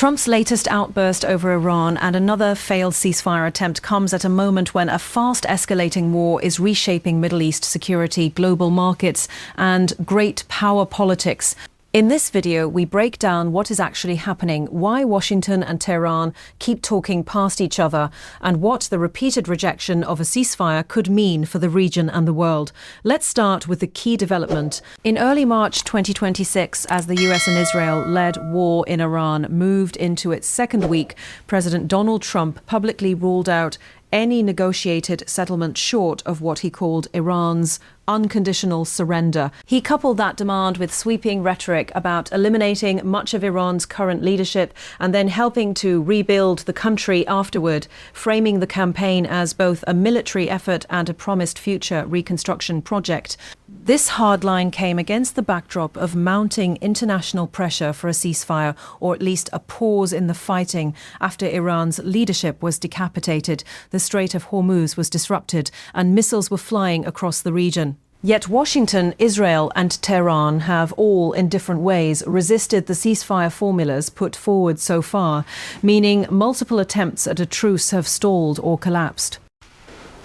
Trump's latest outburst over Iran and another failed ceasefire attempt comes at a moment when a fast escalating war is reshaping Middle East security, global markets, and great power politics. In this video, we break down what is actually happening, why Washington and Tehran keep talking past each other, and what the repeated rejection of a ceasefire could mean for the region and the world. Let's start with the key development. In early March 2026, as the US and Israel-led war in Iran moved into its second week, President Donald Trump publicly ruled out any negotiated settlement short of what he called Iran's unconditional surrender. He coupled that demand with sweeping rhetoric about eliminating much of Iran's current leadership and then helping to rebuild the country afterward, framing the campaign as both a military effort and a promised future reconstruction project. This hardline came against the backdrop of mounting international pressure for a ceasefire, or at least a pause in the fighting, after Iran's leadership was decapitated, the Strait of Hormuz was disrupted, and missiles were flying across the region. Yet Washington, Israel and Tehran have all, in different ways, resisted the ceasefire formulas put forward so far, meaning multiple attempts at a truce have stalled or collapsed.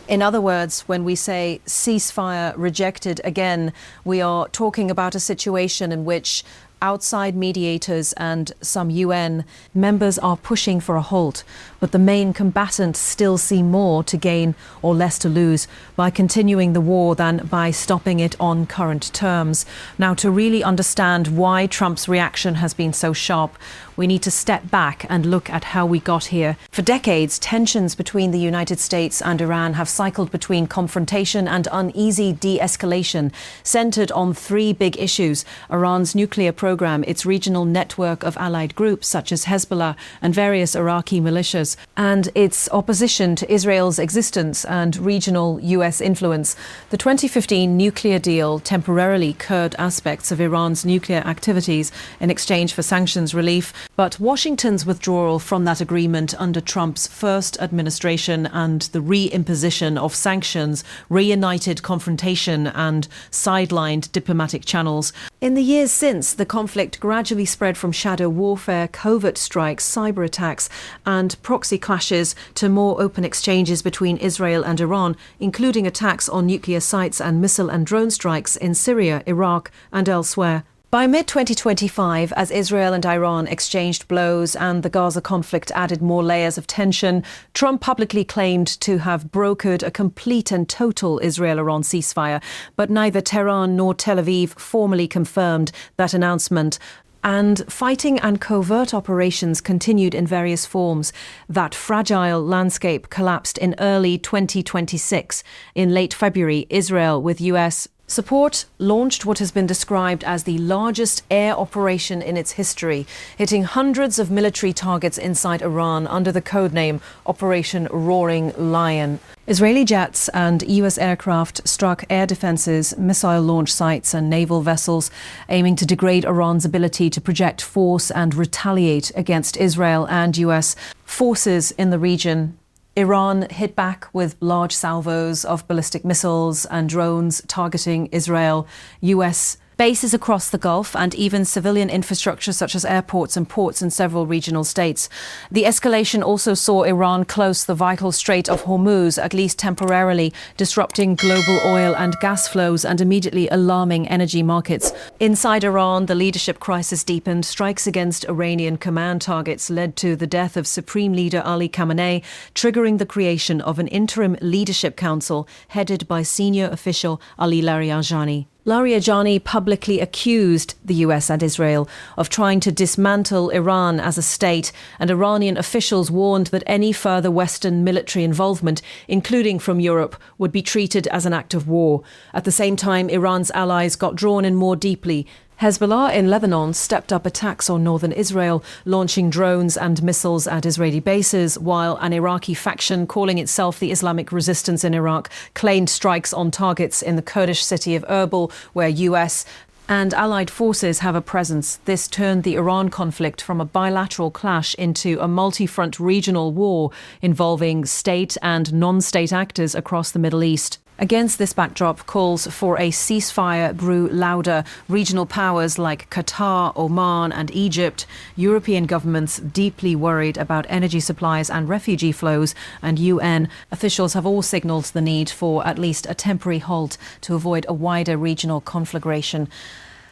In other words, when we say ceasefire rejected again, we are talking about a situation in which outside mediators and some UN members are pushing for a halt, but the main combatants still see more to gain or less to lose by continuing the war than by stopping it on current terms. Now, to really understand why Trump's reaction has been so sharp, we need to step back and look at how we got here. For decades, tensions between the United States and Iran have cycled between confrontation and uneasy de-escalation, centered on three big issues: Iran's nuclear program, its regional network of allied groups such as Hezbollah and various Iraqi militias, and its opposition to Israel's existence and regional US influence. The 2015 nuclear deal temporarily curbed aspects of Iran's nuclear activities in exchange for sanctions relief, but Washington's withdrawal from that agreement under Trump's first administration and the re-imposition of sanctions reunited confrontation and sidelined diplomatic channels. In the years since, the conflict gradually spread from shadow warfare, covert strikes, cyber attacks, and proxy clashes to more open exchanges between Israel and Iran, including attacks on nuclear sites and missile and drone strikes in Syria, Iraq, and elsewhere. By mid-2025, as Israel and Iran exchanged blows and the Gaza conflict added more layers of tension, Trump publicly claimed to have brokered a complete and total Israel-Iran ceasefire, but neither Tehran nor Tel Aviv formally confirmed that announcement. And fighting and covert operations continued in various forms. That fragile landscape collapsed in early 2026. In late February, Israel, with US support, launched what has been described as the largest air operation in its history, hitting hundreds of military targets inside Iran under the codename Operation Roaring Lion. Israeli jets and US aircraft struck air defences, missile launch sites and naval vessels, aiming to degrade Iran's ability to project force and retaliate against Israel and US forces in the region. Iran hit back with large salvos of ballistic missiles and drones targeting Israel, US bases across the Gulf, and even civilian infrastructure such as airports and ports in several regional states. The escalation also saw Iran close the vital Strait of Hormuz, at least temporarily, disrupting global oil and gas flows and immediately alarming energy markets. Inside Iran, the leadership crisis deepened. Strikes against Iranian command targets led to the death of Supreme Leader Ali Khamenei, triggering the creation of an interim leadership council headed by senior official Ali Larijani. Larijani publicly accused the US and Israel of trying to dismantle Iran as a state, and Iranian officials warned that any further Western military involvement, including from Europe, would be treated as an act of war. At the same time, Iran's allies got drawn in more deeply. Hezbollah in Lebanon stepped up attacks on northern Israel, launching drones and missiles at Israeli bases, while an Iraqi faction calling itself the Islamic Resistance in Iraq claimed strikes on targets in the Kurdish city of Erbil, where US and allied forces have a presence. This turned the Iran conflict from a bilateral clash into a multi-front regional war involving state and non-state actors across the Middle East. Against this backdrop, calls for a ceasefire grew louder. Regional powers like Qatar, Oman and Egypt, European governments deeply worried about energy supplies and refugee flows, and UN officials have all signalled the need for at least a temporary halt to avoid a wider regional conflagration.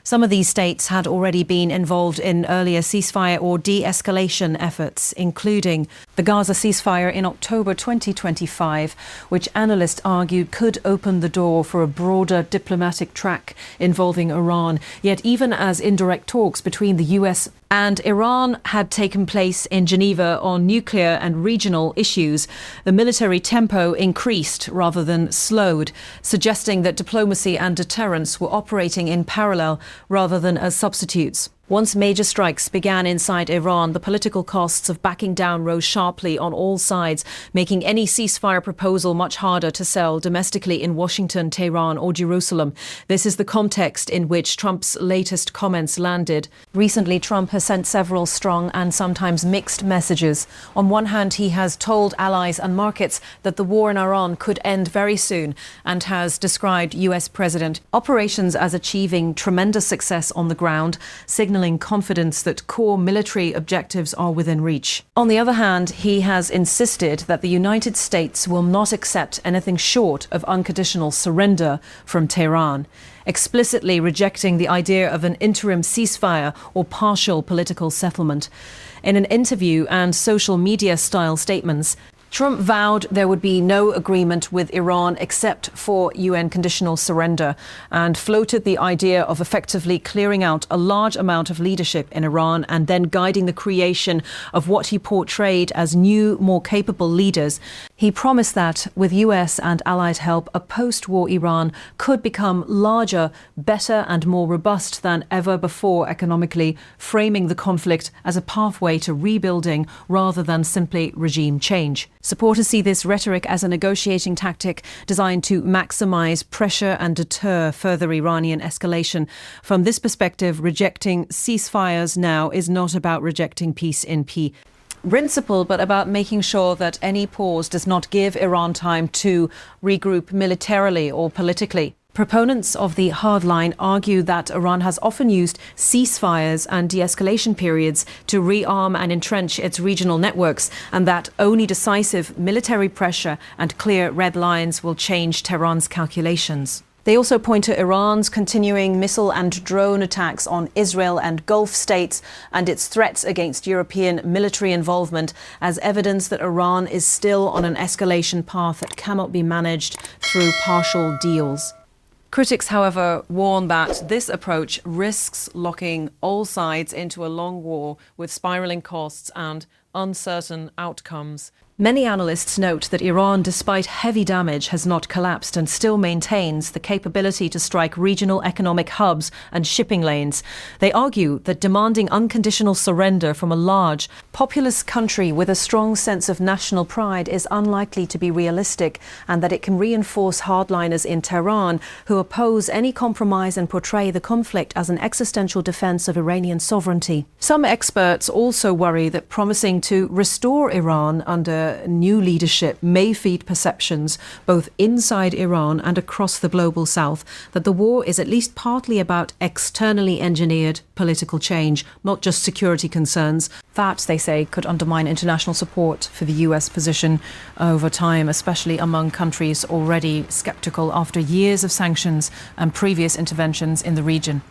Some of these states had already been involved in earlier ceasefire or de-escalation efforts, including the Gaza ceasefire in October 2025, which analysts argued could open the door for a broader diplomatic track involving Iran. Yet even as indirect talks between the US and Iran had taken place in Geneva on nuclear and regional issues, the military tempo increased rather than slowed, suggesting that diplomacy and deterrence were operating in parallel rather than as substitutes. Once major strikes began inside Iran, the political costs of backing down rose sharply on all sides, making any ceasefire proposal much harder to sell domestically in Washington, Tehran or Jerusalem. This is the context in which Trump's latest comments landed. Recently, Trump has sent several strong and sometimes mixed messages. On one hand, he has told allies and markets that the war in Iran could end very soon and has described US President operations as achieving tremendous success on the ground, signaling confidence that core military objectives are within reach. On the other hand, he has insisted that the United States will not accept anything short of unconditional surrender from Tehran, explicitly rejecting the idea of an interim ceasefire or partial political settlement. In an interview and social media style statements, Trump vowed there would be no agreement with Iran except for UN conditional surrender and floated the idea of effectively clearing out a large amount of leadership in Iran and then guiding the creation of what he portrayed as new, more capable leaders. He promised that, with US and allied help, a post-war Iran could become larger, better and more robust than ever before economically, framing the conflict as a pathway to rebuilding rather than simply regime change. Supporters see this rhetoric as a negotiating tactic designed to maximise pressure and deter further Iranian escalation. From this perspective, rejecting ceasefires now is not about rejecting peace in principle, but about making sure that any pause does not give Iran time to regroup militarily or politically. Proponents of the hardline argue that Iran has often used ceasefires and de-escalation periods to rearm and entrench its regional networks, and that only decisive military pressure and clear red lines will change Tehran's calculations. They also point to Iran's continuing missile and drone attacks on Israel and Gulf states and its threats against European military involvement as evidence that Iran is still on an escalation path that cannot be managed through partial deals. Critics, however, warn that this approach risks locking all sides into a long war with spiralling costs and uncertain outcomes. Many analysts note that Iran, despite heavy damage, has not collapsed and still maintains the capability to strike regional economic hubs and shipping lanes. They argue that demanding unconditional surrender from a large, populous country with a strong sense of national pride is unlikely to be realistic, and that it can reinforce hardliners in Tehran who oppose any compromise and portray the conflict as an existential defense of Iranian sovereignty. Some experts also worry that promising to restore Iran under new leadership may feed perceptions, both inside Iran and across the global south, that the war is at least partly about externally engineered political change, not just security concerns. That, they say, could undermine international support for the US position over time, especially among countries already sceptical after years of sanctions and previous interventions in the region.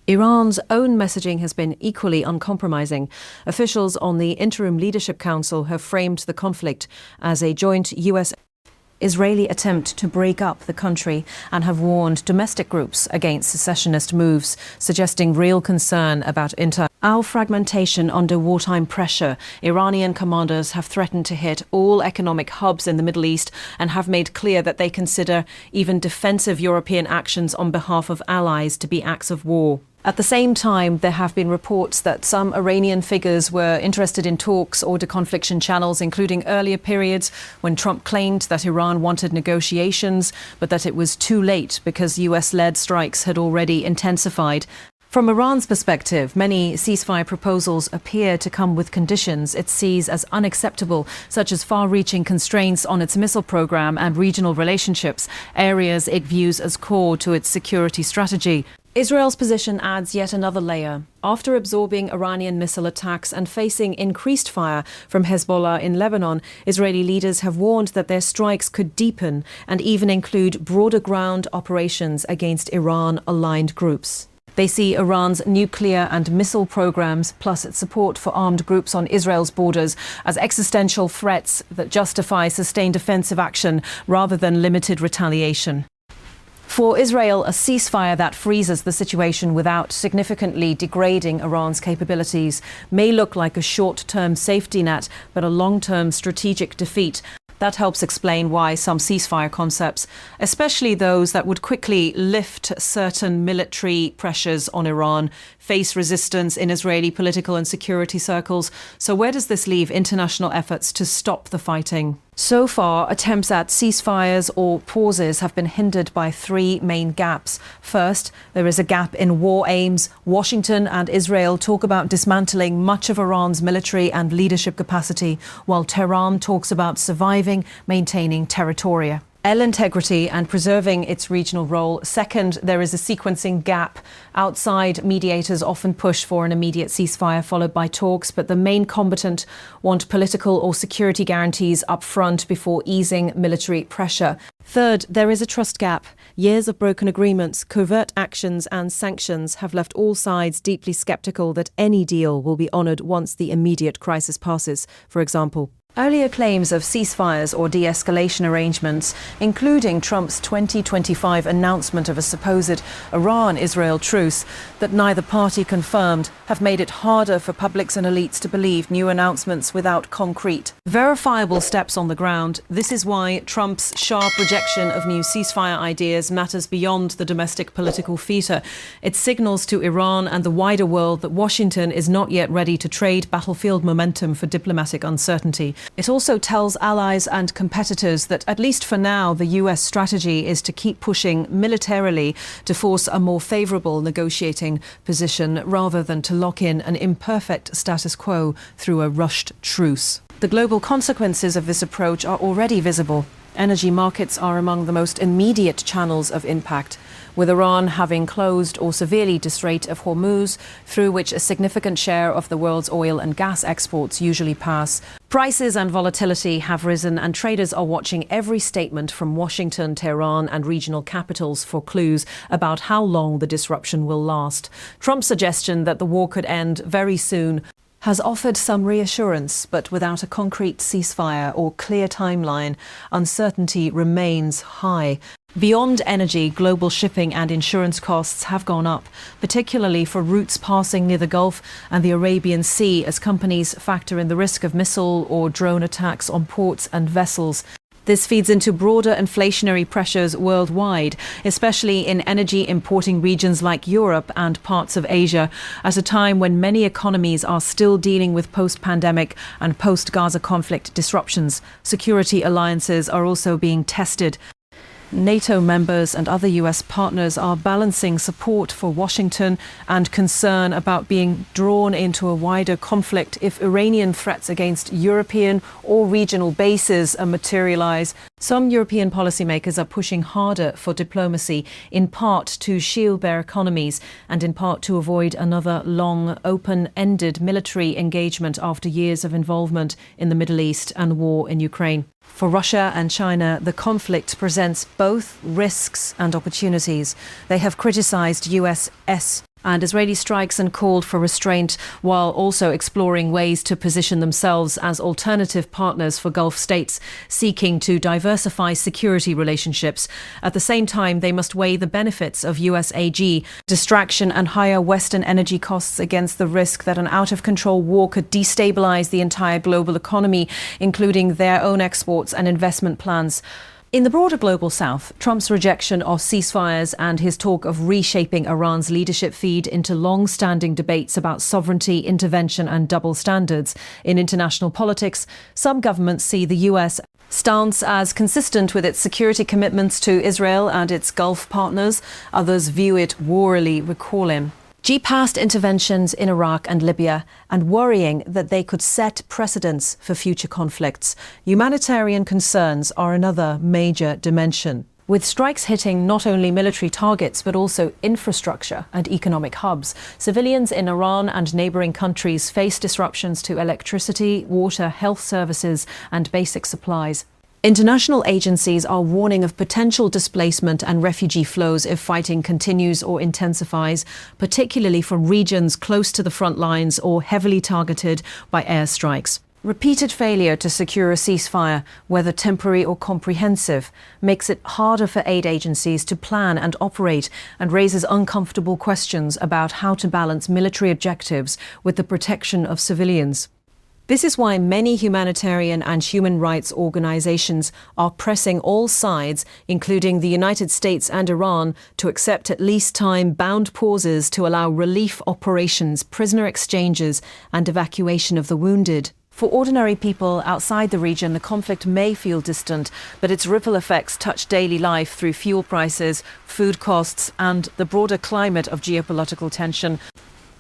Iran's own messaging has been equally uncompromising. Officials on the Interim Leadership Council have framed the conflict as a joint US-Israeli attempt to break up the country and have warned domestic groups against secessionist moves, suggesting real concern about fragmentation under wartime pressure. Iranian commanders have threatened to hit all economic hubs in the Middle East and have made clear that they consider even defensive European actions on behalf of allies to be acts of war. At the same time, there have been reports that some Iranian figures were interested in talks or deconfliction channels, including earlier periods when Trump claimed that Iran wanted negotiations, but that it was too late because US-led strikes had already intensified. From Iran's perspective, many ceasefire proposals appear to come with conditions it sees as unacceptable, such as far-reaching constraints on its missile program and regional relationships, areas it views as core to its security strategy. Israel's position adds yet another layer. After absorbing Iranian missile attacks and facing increased fire from Hezbollah in Lebanon, Israeli leaders have warned that their strikes could deepen and even include broader ground operations against Iran-aligned groups. They see Iran's nuclear and missile programs, plus its support for armed groups on Israel's borders, as existential threats that justify sustained offensive action rather than limited retaliation. For Israel, a ceasefire that freezes the situation without significantly degrading Iran's capabilities may look like a short-term safety net, but a long-term strategic defeat. That helps explain why some ceasefire concepts, especially those that would quickly lift certain military pressures on Iran, face resistance in Israeli political and security circles. So where does this leave international efforts to stop the fighting? So far, attempts at ceasefires or pauses have been hindered by three main gaps. First, there is a gap in war aims. Washington and Israel talk about dismantling much of Iran's military and leadership capacity, while Tehran talks about surviving, maintaining territoria, integrity and preserving its regional role. Second, there is a sequencing gap. Outside mediators often push for an immediate ceasefire followed by talks, but the main combatant want political or security guarantees up front before easing military pressure. Third, there is a trust gap. Years of broken agreements, covert actions and sanctions have left all sides deeply skeptical that any deal will be honoured once the immediate crisis passes, for example. Earlier claims of ceasefires or de-escalation arrangements, including Trump's 2025 announcement of a supposed Iran-Israel truce that neither party confirmed, have made it harder for publics and elites to believe new announcements without concrete, verifiable steps on the ground. This is why Trump's sharp rejection of new ceasefire ideas matters beyond the domestic political theatre. It signals to Iran and the wider world that Washington is not yet ready to trade battlefield momentum for diplomatic uncertainty. It also tells allies and competitors that, at least for now, the US strategy is to keep pushing militarily to force a more favourable negotiating position rather than to lock in an imperfect status quo through a rushed truce. The global consequences of this approach are already visible. Energy markets are among the most immediate channels of impact, with Iran having closed or severely the Strait of Hormuz, through which a significant share of the world's oil and gas exports usually pass. Prices and volatility have risen, and traders are watching every statement from Washington, Tehran and regional capitals for clues about how long the disruption will last. Trump's suggestion that the war could end very soon has offered some reassurance, but without a concrete ceasefire or clear timeline, uncertainty remains high. Beyond energy, global shipping and insurance costs have gone up, particularly for routes passing near the Gulf and the Arabian Sea, as companies factor in the risk of missile or drone attacks on ports and vessels. This feeds into broader inflationary pressures worldwide, especially in energy importing regions like Europe and parts of Asia, at a time when many economies are still dealing with post-pandemic and post-Gaza conflict disruptions. Security alliances are also being tested. NATO members and other US partners are balancing support for Washington and concern about being drawn into a wider conflict if Iranian threats against European or regional bases materialize. Some European policymakers are pushing harder for diplomacy, in part to shield their economies and in part to avoid another long, open-ended military engagement after years of involvement in the Middle East and war in Ukraine. For Russia and China, the conflict presents both risks and opportunities. They have criticized US and Israeli strikes and called for restraint, while also exploring ways to position themselves as alternative partners for Gulf states seeking to diversify security relationships. At the same time, they must weigh the benefits of US AG, distraction and higher Western energy costs against the risk that an out-of-control war could destabilize the entire global economy, including their own exports and investment plans. In the broader global south, Trump's rejection of ceasefires and his talk of reshaping Iran's leadership feed into long-standing debates about sovereignty, intervention and double standards. In international politics, some governments see the US stance as consistent with its security commitments to Israel and its Gulf partners. Others view it warily recalling. past interventions in Iraq and Libya, and worrying that they could set precedents for future conflicts. Humanitarian concerns are another major dimension, with strikes hitting not only military targets but also infrastructure and economic hubs. Civilians in Iran and neighbouring countries face disruptions to electricity, water, health services and basic supplies. International agencies are warning of potential displacement and refugee flows if fighting continues or intensifies, particularly from regions close to the front lines or heavily targeted by airstrikes. Repeated failure to secure a ceasefire, whether temporary or comprehensive, makes it harder for aid agencies to plan and operate and raises uncomfortable questions about how to balance military objectives with the protection of civilians. This is why many humanitarian and human rights organizations are pressing all sides, including the United States and Iran, to accept at least time-bound pauses to allow relief operations, prisoner exchanges, and evacuation of the wounded. For ordinary people outside the region, the conflict may feel distant, but its ripple effects touch daily life through fuel prices, food costs, and the broader climate of geopolitical tension.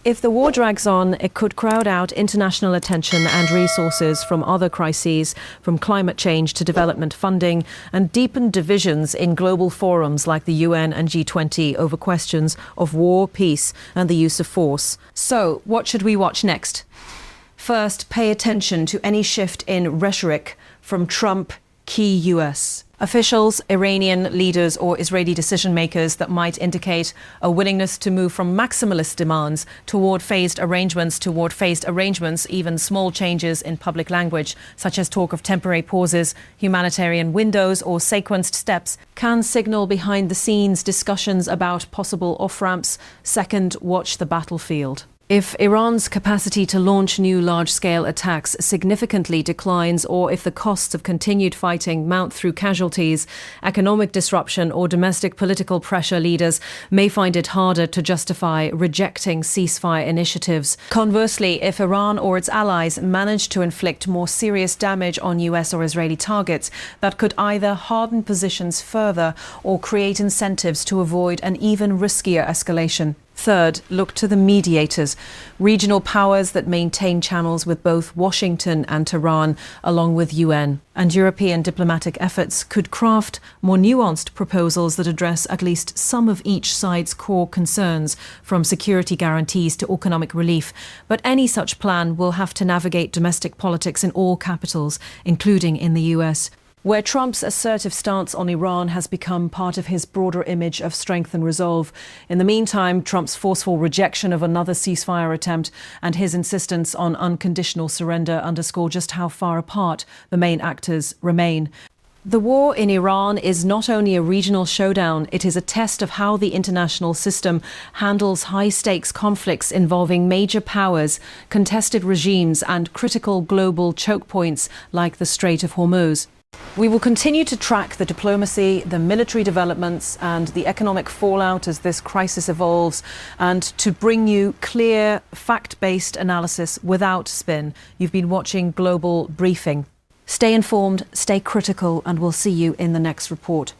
If the war drags on, it could crowd out international attention and resources from other crises, from climate change to development funding, and deepen divisions in global forums like the UN and G20 over questions of war, peace, and the use of force. So, what should we watch next? First, pay attention to any shift in rhetoric from Trump, key US officials, Iranian leaders or Israeli decision makers that might indicate a willingness to move from maximalist demands toward phased arrangements, even small changes in public language, such as talk of temporary pauses, humanitarian windows or sequenced steps, can signal behind the scenes discussions about possible off-ramps. Second, watch the battlefield. If Iran's capacity to launch new large-scale attacks significantly declines, or if the costs of continued fighting mount through casualties, economic disruption or domestic political pressure, leaders may find it harder to justify rejecting ceasefire initiatives. Conversely, if Iran or its allies manage to inflict more serious damage on US or Israeli targets, that could either harden positions further or create incentives to avoid an even riskier escalation. Third, look to the mediators, regional powers that maintain channels with both Washington and Tehran, along with UN. And European diplomatic efforts could craft more nuanced proposals that address at least some of each side's core concerns, from security guarantees to economic relief. But any such plan will have to navigate domestic politics in all capitals, including in the US, where Trump's assertive stance on Iran has become part of his broader image of strength and resolve. In the meantime, Trump's forceful rejection of another ceasefire attempt and his insistence on unconditional surrender underscore just how far apart the main actors remain. The war in Iran is not only a regional showdown, it is a test of how the international system handles high-stakes conflicts involving major powers, contested regimes, and critical global choke points like the Strait of Hormuz. We will continue to track the diplomacy, the military developments and the economic fallout as this crisis evolves, and to bring you clear, fact-based analysis without spin. You've been watching Global Briefing. Stay informed, stay critical, and we'll see you in the next report.